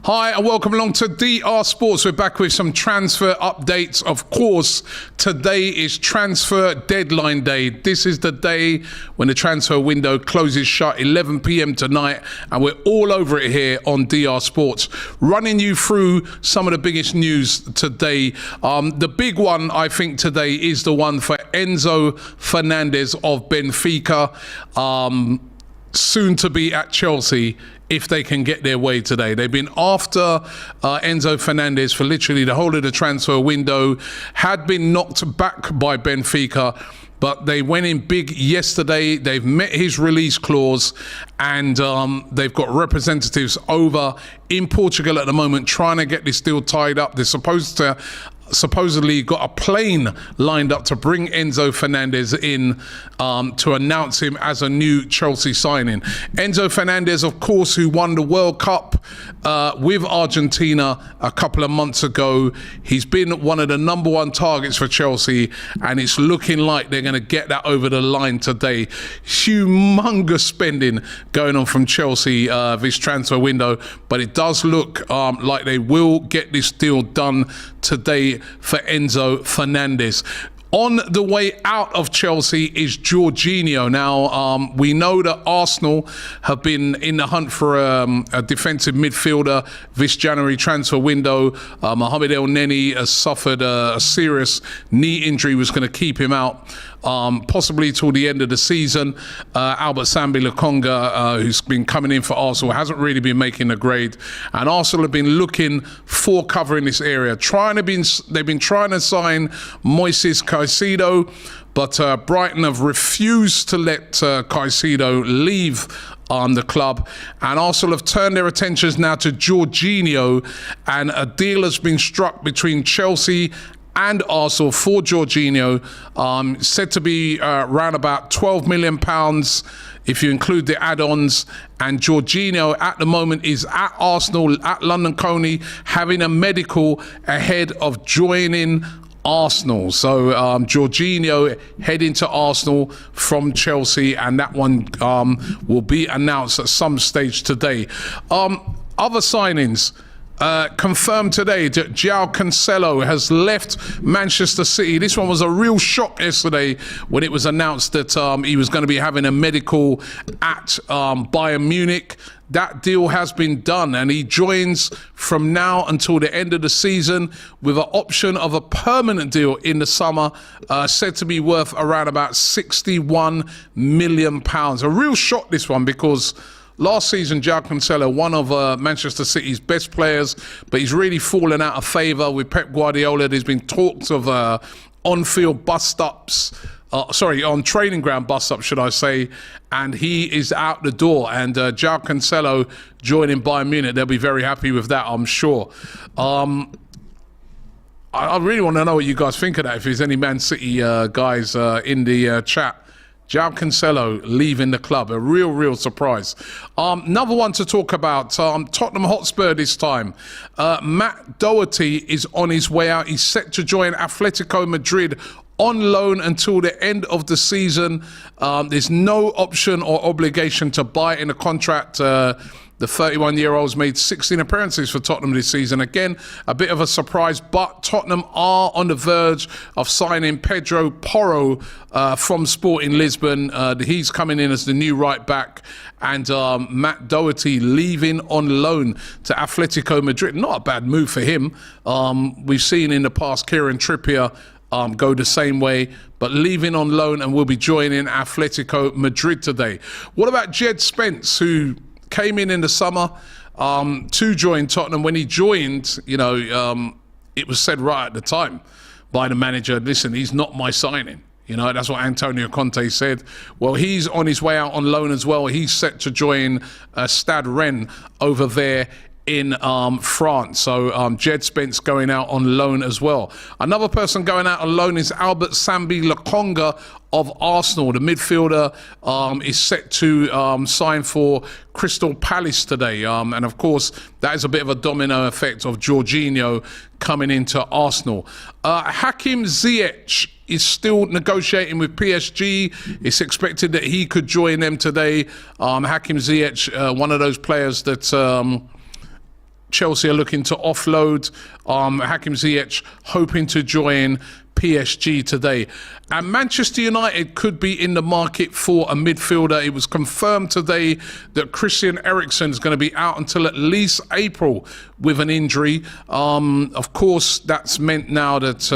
Hi and welcome along to DR Sports. We're back with some transfer updates. Of course, today is transfer deadline day. This is the day when the transfer window closes shut, 11 p.m. tonight, and we're all over it here on DR Sports, running you through some of the biggest news today. The big one, I think, today is the one for Enzo Fernandez of Benfica, soon to be at Chelsea, if they can get their way today. They've been after Enzo Fernandez for literally the whole of the transfer window, had been knocked back by Benfica, but they went in big yesterday. They've met his release clause, and they've got representatives over in Portugal at the moment trying to get this deal tied up. They're supposedly got a plane lined up to bring Enzo Fernandez in to announce him as a new Chelsea signing. Enzo Fernandez, of course, who won the World Cup with Argentina a couple of months ago. He's been one of the number one targets for Chelsea, and it's looking like they're going to get that over the line today. Humongous spending going on from Chelsea this transfer window, but it does look like they will get this deal done today for Enzo Fernandez. On the way out of Chelsea is Jorginho. Now, we know that Arsenal have been in the hunt for a defensive midfielder this January transfer window. Mohamed El Neni has suffered a serious knee injury, was going to keep him out possibly till the end of the season. Albert Sambi Lokonga, who's been coming in for Arsenal, hasn't really been making the grade. And Arsenal have been looking for cover in this area. They've been trying to sign Moises Caicedo, but Brighton have refused to let Caicedo leave the club, and Arsenal have turned their attentions now to Jorginho, and a deal has been struck between Chelsea and Arsenal for Jorginho, said to be around about £12 million if you include the add-ons. And Jorginho at the moment is at Arsenal, at London Colney, having a medical ahead of joining Arsenal. So Jorginho heading to Arsenal from Chelsea, and that one will be announced at some stage today. Other signings confirmed today that João Cancelo has left Manchester City. This one was a real shock yesterday when it was announced that he was going to be having a medical at Bayern Munich. That deal has been done, and he joins from now until the end of the season with an option of a permanent deal in the summer, said to be worth around about £61 million. A real shock, this one, because last season, João Cancelo, one of Manchester City's best players, but he's really fallen out of favour with Pep Guardiola. There's been talks of on-field bust-ups, on training ground bust-ups, should I say, and he is out the door. And João Cancelo joining Bayern Munich, they'll be very happy with that, I'm sure. I really want to know what you guys think of that, if there's any Man City guys in the chat. João Cancelo leaving the club, a real surprise. Another one to talk about, Tottenham Hotspur this time. Matt Doherty is on his way out. He's set to join Atletico Madrid on loan until the end of the season. There's no option or obligation to buy in a contract. The 31-year-old's made 16 appearances for Tottenham this season. Again, a bit of a surprise, but Tottenham are on the verge of signing Pedro Porro from Sporting Lisbon. He's coming in as the new right back, and Matt Doherty leaving on loan to Atletico Madrid. Not a bad move for him. We've seen in the past Kieran Trippier go the same way, but leaving on loan and will be joining Atletico Madrid today. What about Jed Spence, who came in the summer to join Tottenham? When he joined, it was said right at the time by the manager, listen, he's not my signing. That's what Antonio Conte said. Well, he's on his way out on loan as well. He's set to join Stade Rennes over there in France. So Jed Spence going out on loan as well. Another person going out on loan is Albert Sambi Lokonga of Arsenal. The midfielder is set to sign for Crystal Palace today. And of course, that is a bit of a domino effect of Jorginho coming into Arsenal. Hakim Ziyech is still negotiating with PSG. It's expected that he could join them today. Hakim Ziyech, one of those players that Chelsea are looking to offload. Hakim Ziyech hoping to join PSG today. And Manchester United could be in the market for a midfielder. It was confirmed today that Christian Eriksen is going to be out until at least April with an injury. Of course, that's meant now that,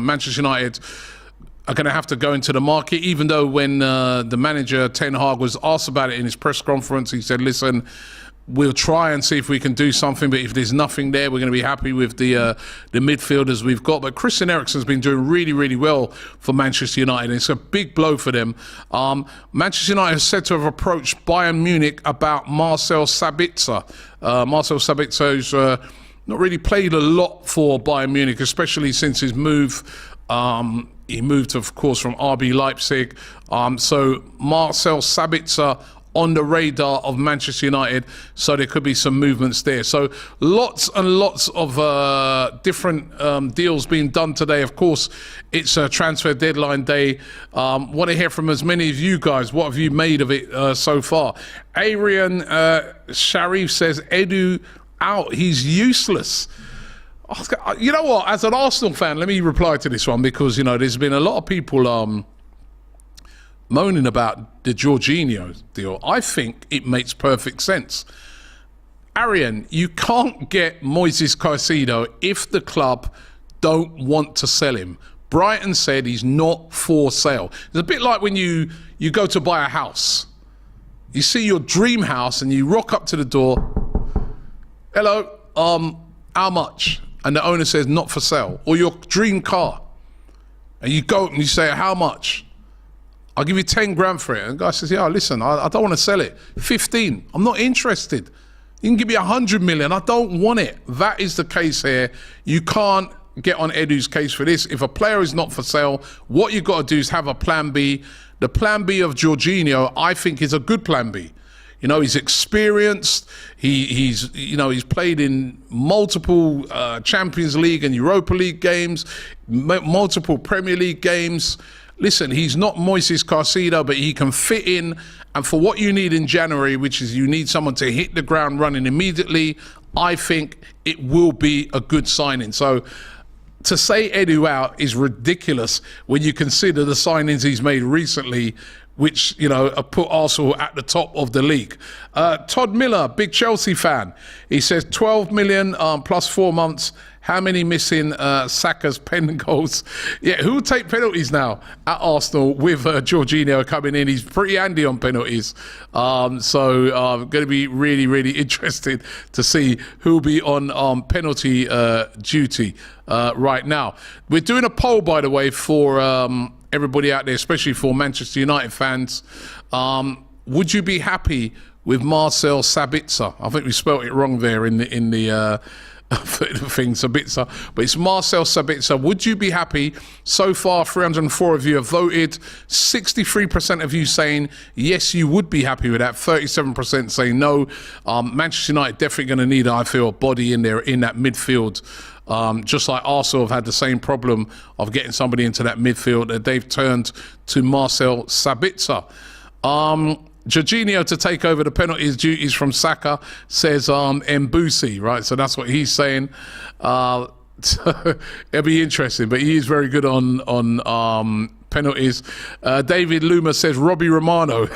Manchester United are going to have to go into the market, even though when the manager, Ten Hag, was asked about it in his press conference, he said, listen, we'll try and see if we can do something, but if there's nothing there, we're going to be happy with the midfielders we've got. But Christian Eriksen's been doing really, really well for Manchester United. It's a big blow for them. Manchester United is said to have approached Bayern Munich about Marcel Sabitzer. Marcel Sabitzer, who's not really played a lot for Bayern Munich, especially since his move. He moved, of course, from RB Leipzig. So Marcel Sabitzer on the radar of Manchester United, so there could be some movements there. So lots and lots of different deals being done today. Of course, it's a transfer deadline day. Want to hear from as many of you guys. What have you made of it so far? Arian Sharif says, Edu out. He's useless. You know what? As an Arsenal fan, let me reply to this one, because, there's been a lot of people moaning about the Jorginho deal. I think it makes perfect sense. Arian, you can't get Moises Caicedo if the club don't want to sell him. Brighton said he's not for sale. It's a bit like when you go to buy a house. You see your dream house and you rock up to the door. Hello, how much? And the owner says not for sale. Or your dream car. And you go and you say, how much? I'll give you 10 grand for it. And the guy says, yeah, listen, I don't want to sell it. 15, I'm not interested. You can give me 100 million, I don't want it. That is the case here. You can't get on Edu's case for this. If a player is not for sale, what you've got to do is have a plan B. The plan B of Jorginho, I think, is a good plan B. He's experienced. He's played in multiple Champions League and Europa League games, multiple Premier League games. Listen, he's not Moises Caicedo, but he can fit in. And for what you need in January, which is you need someone to hit the ground running immediately, I think it will be a good signing. So to say Edu out is ridiculous when you consider the signings he's made recently, which, have put Arsenal at the top of the league. Todd Miller, big Chelsea fan. He says 12 million plus 4 months. How many missing Saka's pen goals? Yeah, who will take penalties now at Arsenal with Jorginho coming in? He's pretty handy on penalties. So going to be really, really interested to see who'll be on penalty duty right now. We're doing a poll, by the way, for everybody out there, especially for Manchester United fans. Would you be happy with Marcel Sabitzer? I think we spelt it wrong there in the thing, Sabitzer, but it's Marcel Sabitzer. Would you be happy? So far, 304 of you have voted. 63% of you saying yes, you would be happy with that. 37% saying no. Manchester United definitely going to need, I feel, a body in there in that midfield. Just like Arsenal have had the same problem of getting somebody into that midfield, that they've turned to Marcel Sabitzer. Jorginho to take over the penalties duties from Saka, says Mbusi, right? So that's what he's saying. It'll be interesting, but he is very good on penalties. David Luma says Robbie Romano.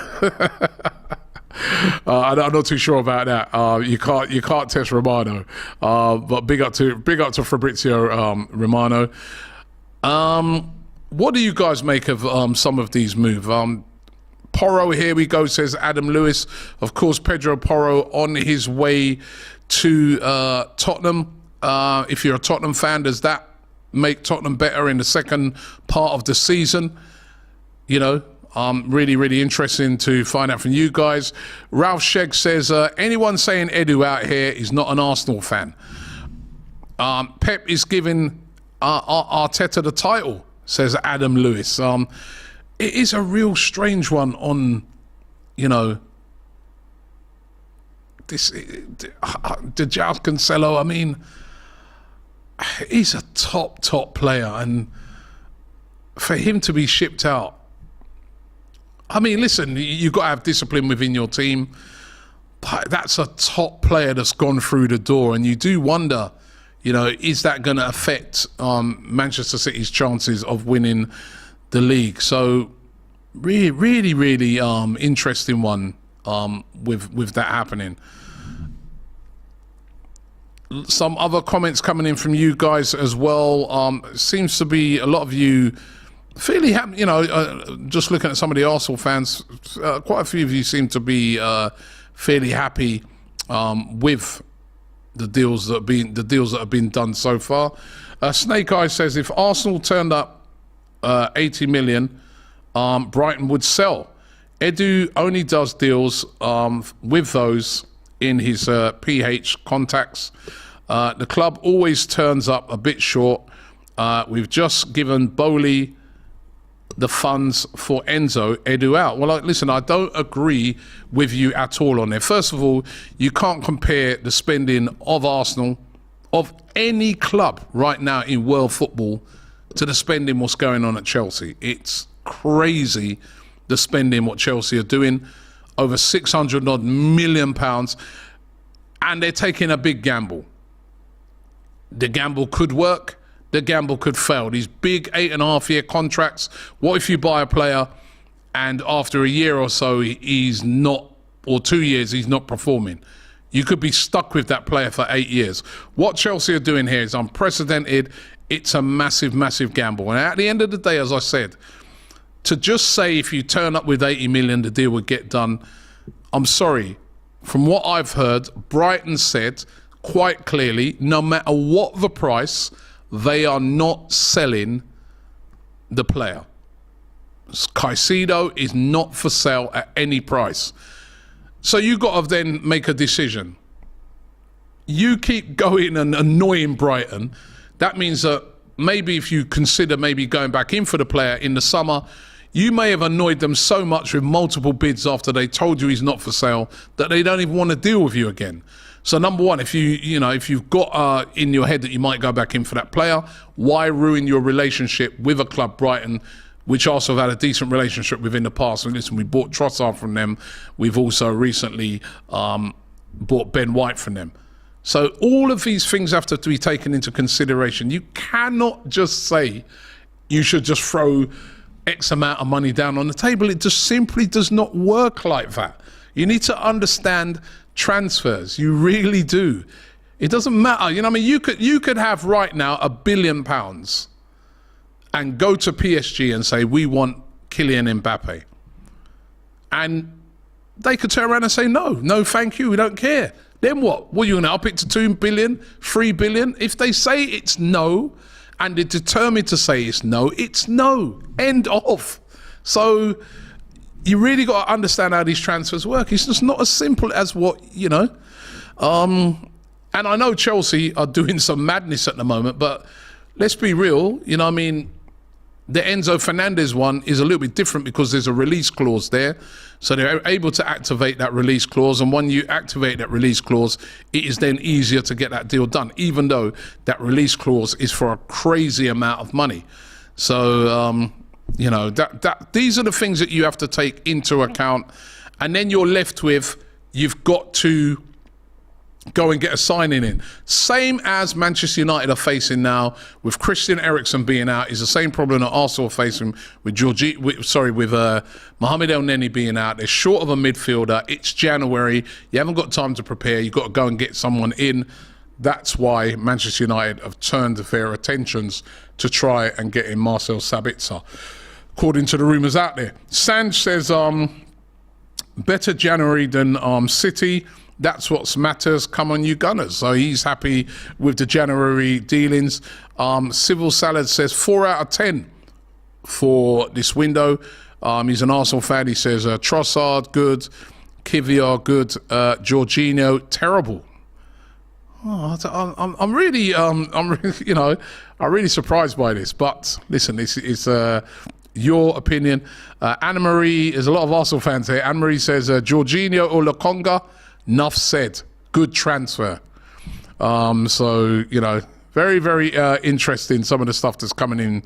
I'm not too sure about that. You can't test Romano, but big up to Fabrizio Romano. What do you guys make of some of these moves? Porro, here we go, says Adam Lewis. Of course, Pedro Porro on his way to Tottenham. If you're a Tottenham fan, does that make Tottenham better in the second part of the season? Really, really interesting to find out from you guys. Ralph Shegg says, anyone saying Edu out here is not an Arsenal fan. Pep is giving Arteta the title, says Adam Lewis. It is a real strange one on, this, the João Cancelo. I mean, he's a top player, and for him to be shipped out, I mean, listen, you've got to have discipline within your team, But that's a top player that's gone through the door, and you do wonder, is that going to affect Manchester City's chances of winning the league? So really interesting one with that happening. Some other comments coming in from you guys as well. Seems to be a lot of you fairly happy. Just looking at some of the Arsenal fans, quite a few of you seem to be fairly happy with the deals that have been done so far. Snake Eye says if Arsenal turned up 80 million, Brighton would sell. Edu only does deals with those in his PH contacts. The club always turns up a bit short. We've just given Bowley the funds for Enzo, Edu out. Well, listen, I don't agree with you at all on there. First of all, you can't compare the spending of Arsenal, of any club right now in world football, to the spending what's going on at Chelsea. It's crazy, the spending what Chelsea are doing, over 600 odd million pounds, and they're taking a big gamble. The gamble could work, the gamble could fail. These big 8.5-year contracts. What if you buy a player and after a year or so he's not, or 2 years he's not performing? You could be stuck with that player for 8 years. What Chelsea are doing here is unprecedented. It's a massive gamble. And at the end of the day, as I said, to just say if you turn up with 80 million, the deal would get done, I'm sorry. From what I've heard, Brighton said quite clearly, no matter what the price, they are not selling the player. Caicedo is not for sale at any price. So you got to then make a decision. You keep going and annoying Brighton. That means that maybe if you consider maybe going back in for the player in the summer, you may have annoyed them so much with multiple bids after they told you he's not for sale that they don't even want to deal with you again. So number one, if you've got in your head that you might go back in for that player, why ruin your relationship with a club, Brighton, which also have had a decent relationship with in the past? And listen, we bought Trossard from them. We've also recently bought Ben White from them. So all of these things have to be taken into consideration. You cannot just say you should just throw X amount of money down on the table. It just simply does not work like that. You need to understand transfers. You really do. It doesn't matter. You could have right now £1 billion and go to PSG and say, we want Kylian Mbappe. And they could turn around and say, no, thank you, we don't care. Then what? What are you going to up it to 2 billion, 3 billion? If they say it's no, and they're determined to say it's no. End of. So you really got to understand how these transfers work. It's just not as simple as what, And I know Chelsea are doing some madness at the moment, but let's be real, the Enzo Fernandez one is a little bit different because there's a release clause there. So they're able to activate that release clause. And when you activate that release clause, it is then easier to get that deal done, even though that release clause is for a crazy amount of money. So, these are the things that you have to take into account. And then you're left with, you've got to go and get a signing in. Same as Manchester United are facing now with Christian Eriksen being out, is the same problem that Arsenal are facing with Mohamed El Neni being out. They're short of a midfielder. It's January. You haven't got time to prepare. You've got to go and get someone in. That's why Manchester United have turned their attentions to try and get in Marcel Sabitzer, according to the rumours out there. Sanj says, better January than City. That's what matters. Come on, you Gunners. So he's happy with the January dealings. Civil Salad says 4 out of 10 for this window. He's an Arsenal fan. He says Trossard, good. Kivior, good. Jorginho, terrible. I'm really surprised by this. But listen, this is your opinion. Anna Marie, there's a lot of Arsenal fans here. Anna Marie says Jorginho or Lokonga. Enough said. Good transfer. Very, very interesting, some of the stuff that's coming in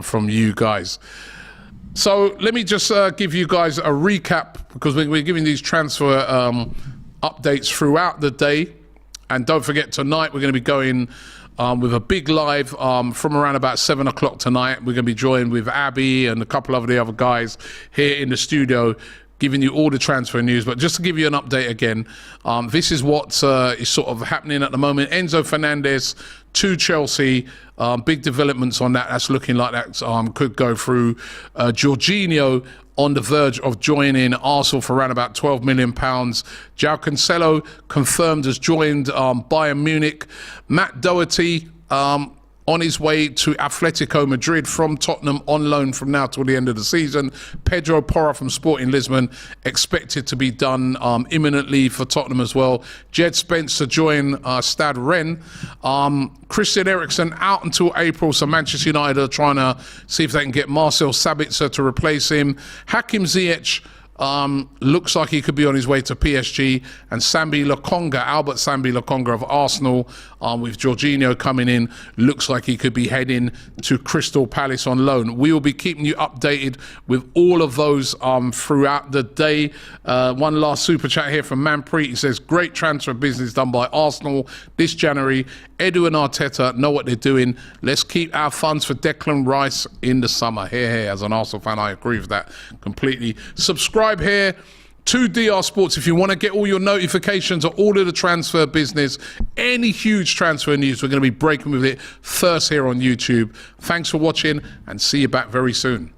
from you guys. So let me just give you guys a recap, because we're giving these transfer updates throughout the day. And don't forget, tonight we're going to be going with a big live from around about 7 o'clock tonight. We're going to be joined with Abby and a couple of the other guys here in the studio, giving you all the transfer news. But just to give you an update again, this is what is sort of happening at the moment. Enzo Fernandez to Chelsea, big developments on that. That's looking like that could go through. Jorginho on the verge of joining Arsenal for around about £12 million. João Cancelo confirmed has joined Bayern Munich. Matt Doherty on his way to Atletico Madrid from Tottenham on loan from now till the end of the season. Pedro Porro from Sporting Lisbon expected to be done imminently for Tottenham as well. Jed Spence to join Stade Rennes. Christian Eriksen out until April, so Manchester United are trying to see if they can get Marcel Sabitzer to replace him. Hakim Ziyech looks like he could be on his way to PSG, and Albert Sambi Lokonga of Arsenal, with Jorginho coming in, looks like he could be heading to Crystal Palace on loan. We will be keeping you updated with all of those throughout the day. One last super chat here from Manpreet. He says, great transfer business done by Arsenal this January. Edu and Arteta know what they're doing. Let's keep our funds for Declan Rice in the summer. Here, as an Arsenal fan, I agree with that completely. Subscribe here to DR Sports if you want to get all your notifications of all of the transfer business, any huge transfer news. We're going to be breaking with it first here on YouTube. Thanks for watching, and see you back very soon.